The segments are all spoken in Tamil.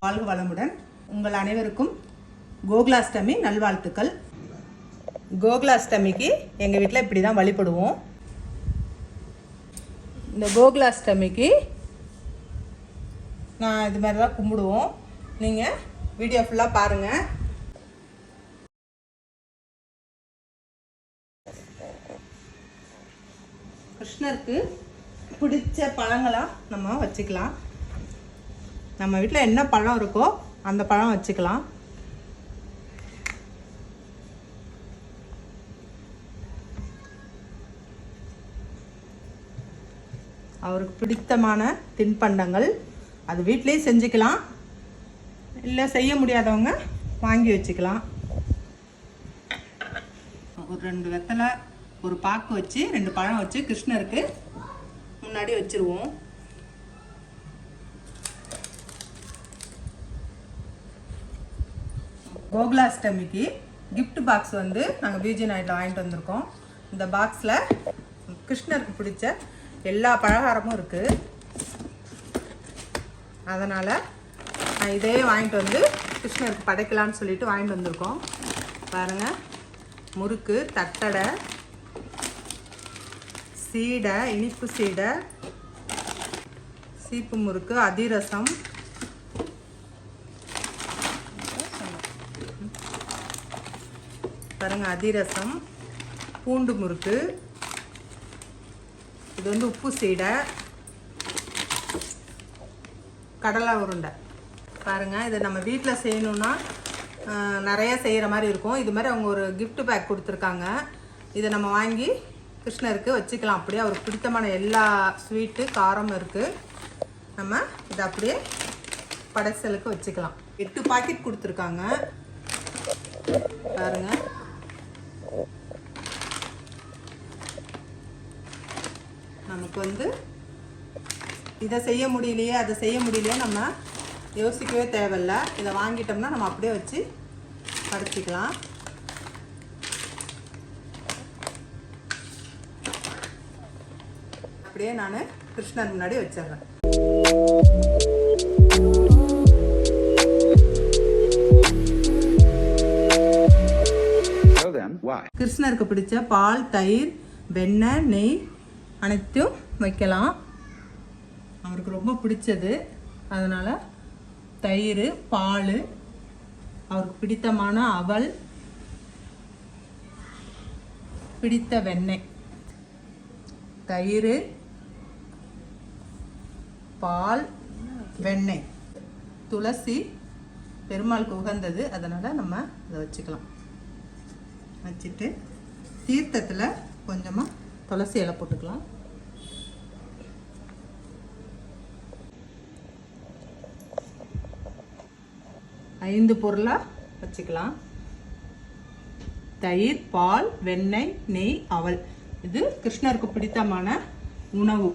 வாழ்க வளமுடன். உங்கள் அனைவருக்கும் கோகுலாஷ்டமி நல்வாழ்த்துக்கள். கோகுலாஷ்டமிக்கு எங்கள் வீட்டில் இப்படி தான் வழிபடுவோம். இந்த கோகுலாஷ்டமிக்கு நான் இது மாதிரி தான் கும்பிடுவோம். நீங்கள் வீடியோ ஃபுல்லாக பாருங்கள். கிருஷ்ணருக்கு பிடிச்ச பழங்களாக நம்ம வச்சுக்கலாம். நம்ம வீட்டில் என்ன பழம் இருக்கோ அந்த பழம் வச்சுக்கலாம். அவருக்கு பிடித்தமான தின்பண்டங்கள் அது வீட்டிலேயே செஞ்சுக்கலாம், இல்லை செய்ய முடியாதவங்க வாங்கி வச்சுக்கலாம். ஒரு 2 வெத்தலை, ஒரு பாக்கு வச்சு 2 பழம் வச்சு கிருஷ்ணருக்கு முன்னாடி வச்சுருவோம். கோகுலாஷ்டமிக்கு கிஃப்ட் பாக்ஸ் வந்து நாங்கள் பிஜி நைட்டில் வாங்கிட்டு வந்திருக்கோம். இந்த பாக்ஸில் கிருஷ்ணருக்கு பிடிச்ச எல்லா பலகாரமும் இருக்குது. அதனால் நான் இதே வாங்கிட்டு வந்து கிருஷ்ணருக்கு படைக்கலான்னு சொல்லிட்டு வாங்கிட்டு வந்திருக்கோம். பாருங்கள், முறுக்கு, தட்டடை, சீடை, இனிப்பு சீடை, சீப்பு முறுக்கு, அதிரசம், பாருங்க அதிரசம், பூண்டு முறுக்கு, இது வந்து உப்பு சீடை, கடலை உருண்டை. பாருங்கள், இதை நம்ம வீட்டில் செய்யணுன்னா நிறைய செய்கிற மாதிரி இருக்கும். இது மாதிரி அவங்க ஒரு கிஃப்ட் பேக் கொடுத்துருக்காங்க. இதை நம்ம வாங்கி கிருஷ்ணருக்கு வச்சுக்கலாம். அப்படியே அவருக்கு பிடித்தமான எல்லா ஸ்வீட்டு காரமும் இருக்குது. நம்ம இதை அப்படியே படைசலுக்கு வச்சுக்கலாம். 8 பாக்கெட் கொடுத்துருக்காங்க. பாருங்கள், நமக்கு வந்து இதை செய்ய முடியலையே அதை செய்ய முடியலையே நம்ம யோசிக்கவே தேவையில்லை. இதை வாங்கிட்டோம்னா நம்ம அப்படியே வச்சு படைச்சிக்கலாம். அப்படியே நான் கிருஷ்ணர் முன்னாடி வச்சிடுறேன். கிருஷ்ணருக்கு பிடிச்ச பால், தயிர், வெண்ணெய், நெய் அனைத்தும் வைக்கலாம். அவருக்கு ரொம்ப பிடிச்சது. அதனால் தயிர், பால், அவருக்கு பிடித்தமான அவல், பிடித்த வெண்ணெய், தயிர், பால், வெண்ணெய், துளசி பெருமாளுக்கு உகந்தது. அதனால் நம்ம இதை வச்சுக்கலாம். வச்சுட்டு தீர்த்தத்தில் கொஞ்சமாக துளசி இலை போட்டுக்கலாம். 5 பொருளாக வச்சுக்கலாம். தயிர், பால், வெண்ணெய், நெய், அவல். இது கிருஷ்ணருக்கு பிடித்தமான உணவு.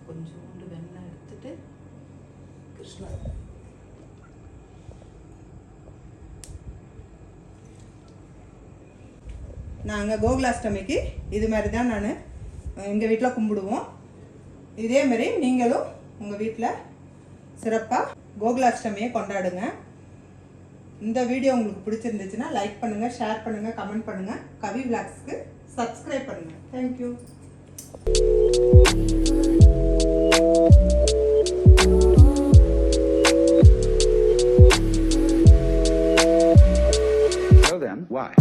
கொஞ்சோண்டு வெண்ணெய் எடுத்துட்டு கிருஷ்ணர் நாங்கள் கோகுலாஷ்டமிக்கு இது மாதிரி தான் நான் எங்கள் வீட்டில் கும்பிடுவோம். இதே மாதிரி நீங்களும் உங்கள் வீட்டில் சிறப்பாக கோகுலாஷ்டமியை கொண்டாடுங்க. இந்த வீடியோ உங்களுக்கு பிடிச்சிருந்துச்சுன்னா லைக் பண்ணுங்கள், ஷேர் பண்ணுங்கள், கமெண்ட் பண்ணுங்கள். கவி விளாக்ஸ்க்கு சப்ஸ்கிரைப் பண்ணுங்கள். தேங்க்யூ. Why?